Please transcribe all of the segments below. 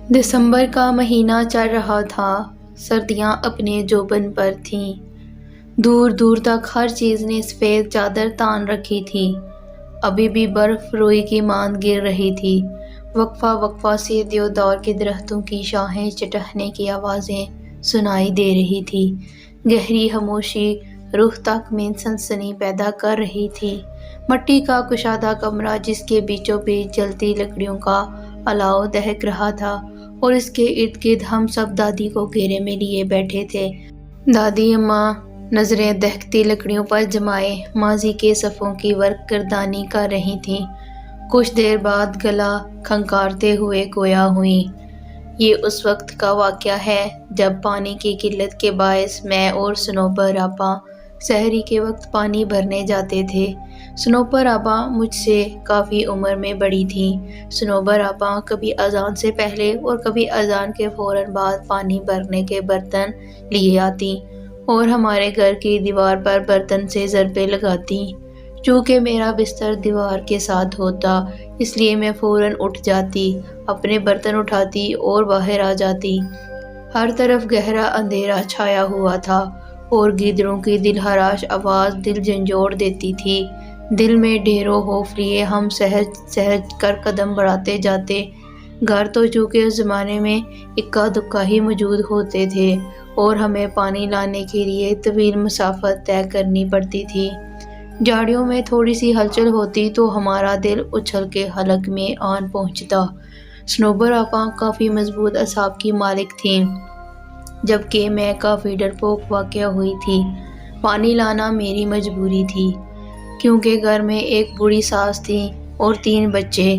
دسمبر کا مہینہ چل رہا تھا، سردیاں اپنے جوبن پر تھیں، دور دور تک ہر چیز نے سفید چادر تان رکھی تھی، ابھی بھی برف روئی کی ماند گر رہی تھی، وقفہ وقفہ سے دیودار کے درختوں کی شاخیں چٹکنے کی آوازیں سنائی دے رہی تھی، گہری خاموشی روح تک میں سنسنی پیدا کر رہی تھی، مٹی کا کشادہ کمرہ جس کے بیچوں بیچ جلتی لکڑیوں کا الاؤ دہک رہا تھا اور اس کے ارد گرد ہم سب دادی کو گھیرے میں لیے بیٹھے تھے۔ دادی اماں نظریں دہکتی لکڑیوں پر جمائے ماضی کے صفوں کی ورق گردانی کر رہی تھیں، کچھ دیر بعد گلا کھنکارتے ہوئے گویا ہوئیں۔ یہ اس وقت کا واقعہ ہے جب پانی کی قلت کے باعث میں اور صنوبر آپا سحری کے وقت پانی بھرنے جاتے تھے۔ صنوبر آپا مجھ سے کافی عمر میں بڑی تھیں۔ صنوبر آپا کبھی اذان سے پہلے اور کبھی اذان کے فوراً بعد پانی بھرنے کے برتن لیے آتی اور ہمارے گھر کی دیوار پر برتن سے ضربیں لگاتی۔ چونکہ میرا بستر دیوار کے ساتھ ہوتا، اس لیے میں فوراً اٹھ جاتی، اپنے برتن اٹھاتی اور باہر آ جاتی۔ ہر طرف گہرا اندھیرا چھایا ہوا تھا اور گیدڑوں کی دلخراش آواز دل جھنجھوڑ دیتی تھی۔ دل میں ڈھیروں خوف لیے ہم سہج سہج کر قدم بڑھاتے جاتے۔ گھر تو چونکہ اس زمانے میں اکا دکا ہی موجود ہوتے تھے اور ہمیں پانی لانے کے لیے طویل مسافت طے کرنی پڑتی تھی۔ جھاڑیوں میں تھوڑی سی ہلچل ہوتی تو ہمارا دل اچھل کے حلق میں آن پہنچتا۔ صنوبر آپا کافی مضبوط اعصاب کی مالک تھیں، جبکہ میں کافی ڈرپوک واقع ہوئی تھی۔ پانی لانا میری مجبوری تھی، کیونکہ گھر میں ایک بوڑھی ساس تھی اور 3 بچے،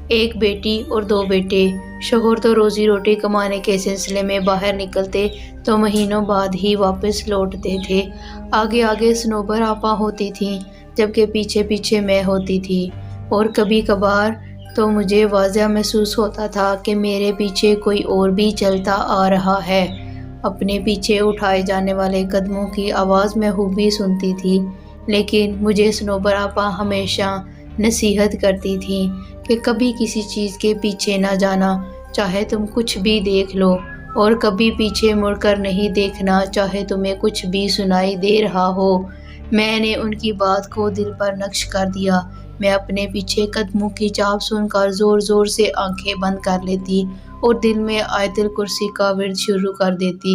ایک بیٹی اور 2 بیٹے۔ شوہر تو روزی روٹی کمانے کے سلسلے میں باہر نکلتے تو مہینوں بعد ہی واپس لوٹتے تھے۔ آگے آگے صنوبر آپا ہوتی تھیں، جبکہ پیچھے پیچھے میں ہوتی تھی، اور کبھی کبھار تو مجھے واضح محسوس ہوتا تھا کہ میرے پیچھے کوئی اور بھی چلتا آ رہا ہے۔ اپنے پیچھے اٹھائے جانے والے قدموں کی آواز میں خوبی سنتی تھی، لیکن مجھے صنوبر آپا ہمیشہ نصیحت کرتی تھیں کہ کبھی کسی چیز کے پیچھے نہ جانا، چاہے تم کچھ بھی دیکھ لو، اور کبھی پیچھے مڑ کر نہیں دیکھنا، چاہے تمہیں کچھ بھی سنائی دے رہا ہو۔ میں نے ان کی بات کو دل پر نقش کر دیا۔ میں اپنے پیچھے قدموں کی چاپ سن کر زور زور سے آنکھیں بند کر لیتی اور دل میں آیت الکرسی کا ورد شروع کر دیتی،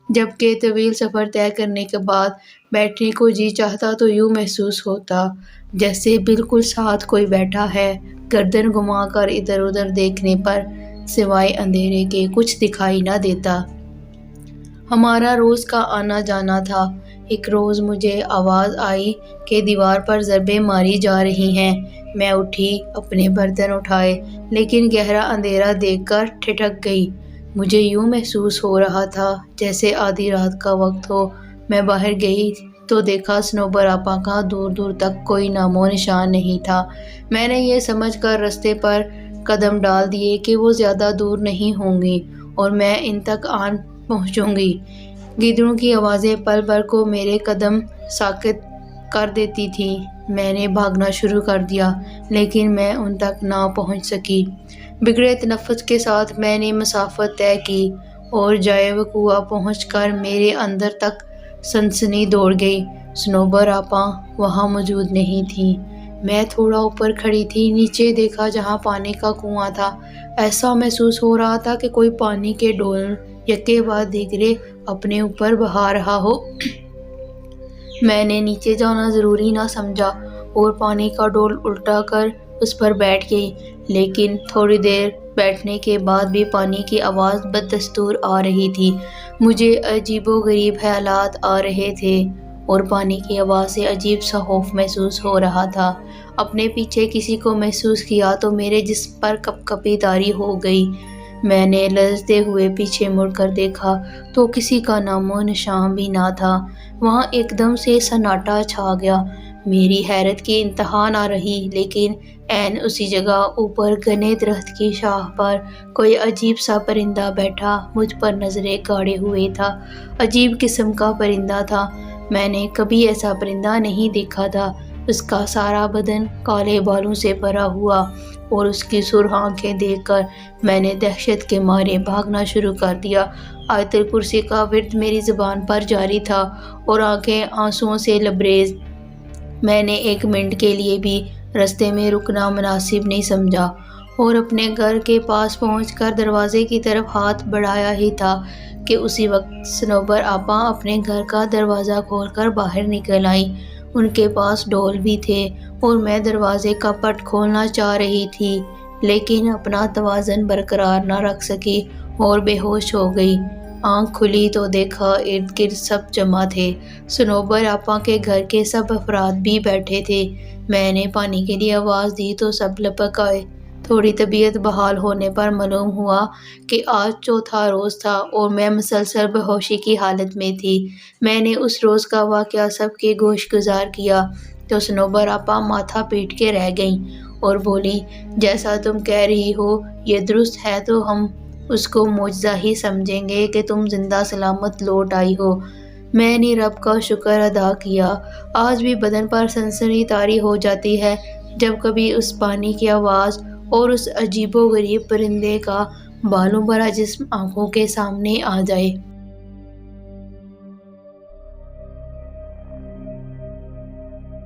جبکہ طویل سفر طے کرنے کے بعد بیٹھنے کو جی چاہتا تو یوں محسوس ہوتا جیسے بالکل ساتھ کوئی بیٹھا ہے۔ گردن گھما کر ادھر ادھر دیکھنے پر سوائے اندھیرے کے کچھ دکھائی نہ دیتا۔ ہمارا روز کا آنا جانا تھا۔ ایک روز مجھے آواز آئی کہ دیوار پر ضربیں ماری جا رہی ہیں۔ میں اٹھی، اپنے برتن اٹھائے، لیکن گہرا اندھیرا دیکھ کر ٹھٹک گئی۔ مجھے یوں محسوس ہو رہا تھا جیسے آدھی رات کا وقت ہو۔ میں باہر گئی تو دیکھا صنوبر آپا کا دور دور تک کوئی نام و نشان نہیں تھا۔ میں نے یہ سمجھ کر رستے پر قدم ڈال دیے کہ وہ زیادہ دور نہیں ہوں گی اور میں ان تک آن پہنچوں گی۔ گیدڑوں کی آوازیں پل بھر کو میرے قدم ساکت کر دیتی تھیں۔ میں نے بھاگنا شروع کر دیا، لیکن میں ان تک نہ پہنچ سکی۔ بگڑے تنفس کے ساتھ میں نے مسافت طے کی اور جائے وقوع پہنچ کر میرے اندر تک سنسنی دوڑ گئی۔ صنوبر آپا وہاں موجود نہیں تھیں۔ میں تھوڑا اوپر کھڑی تھی، نیچے دیکھا جہاں پانی کا کنواں تھا۔ ایسا محسوس ہو رہا تھا کہ کوئی پانی کے ڈول یکے بعد دیگرے اپنے اوپر بہا رہا ہو۔ میں نے نیچے جانا ضروری نہ سمجھا اور پانی کا ڈول الٹا کر اس پر بیٹھ گئی، لیکن تھوڑی دیر بیٹھنے کے بعد بھی پانی کی آواز بدستور آ رہی تھی۔ مجھے عجیب و غریب خیالات آ رہے تھے اور پانی کی آواز سے عجیب سا خوف محسوس ہو رہا تھا۔ اپنے پیچھے کسی کو محسوس کیا تو میرے جسم پر کپ کپی طاری ہو گئی۔ میں نے لرزتے ہوئے پیچھے مڑ کر دیکھا تو کسی کا نام و نشان بھی نہ تھا۔ وہاں ایک دم سے سناٹا چھا گیا۔ میری حیرت کی انتہا نہ رہی، لیکن عین اسی جگہ اوپر گھنے درخت کی شاخ پر کوئی عجیب سا پرندہ بیٹھا مجھ پر نظریں گاڑے ہوئے تھا۔ عجیب قسم کا پرندہ تھا، میں نے کبھی ایسا پرندہ نہیں دیکھا تھا۔ اس کا سارا بدن کالے بالوں سے بھرا ہوا اور اس کی سرخ آنکھیں دیکھ کر میں نے دہشت کے مارے بھاگنا شروع کر دیا۔ آیت الکرسی کا ورد میری زبان پر جاری تھا اور آنکھیں آنسوؤں سے لبریز۔ میں نے 1 منٹ کے لیے بھی رستے میں رکنا مناسب نہیں سمجھا اور اپنے گھر کے پاس پہنچ کر دروازے کی طرف ہاتھ بڑھایا ہی تھا کہ اسی وقت صنوبر آپا اپنے گھر کا دروازہ کھول کر باہر نکل آئیں۔ ان کے پاس ڈول بھی تھے اور میں دروازے کا پٹ کھولنا چاہ رہی تھی لیکن اپنا توازن برقرار نہ رکھ سکی اور بے ہوش ہو گئی۔ آنکھ کھلی تو دیکھا ارد گرد سب جمع تھے۔ صنوبر آپا کے گھر کے سب افراد بھی بیٹھے تھے۔ میں نے پانی کے لیے آواز دی تو سب لپک آئے۔ تھوڑی طبیعت بحال ہونے پر معلوم ہوا کہ آج چوتھا روز تھا اور میں مسلسل بے ہوشی کی حالت میں تھی۔ میں نے اس روز کا واقعہ سب کے گوش گزار کیا تو صنوبر آپا ماتھا پیٹ کے رہ گئیں اور بولیں، جیسا تم کہہ رہی ہو یہ درست ہے تو ہم اس کو معجزہ ہی سمجھیں گے کہ تم زندہ سلامت لوٹ آئی ہو۔ میں نے رب کا شکر ادا کیا۔ آج بھی بدن پر سنسنی طاری ہو جاتی ہے جب کبھی اس پانی کی آواز اور اس عجیب و غریب پرندے کا بالوں بھرا جسم آنکھوں کے سامنے آ جائے۔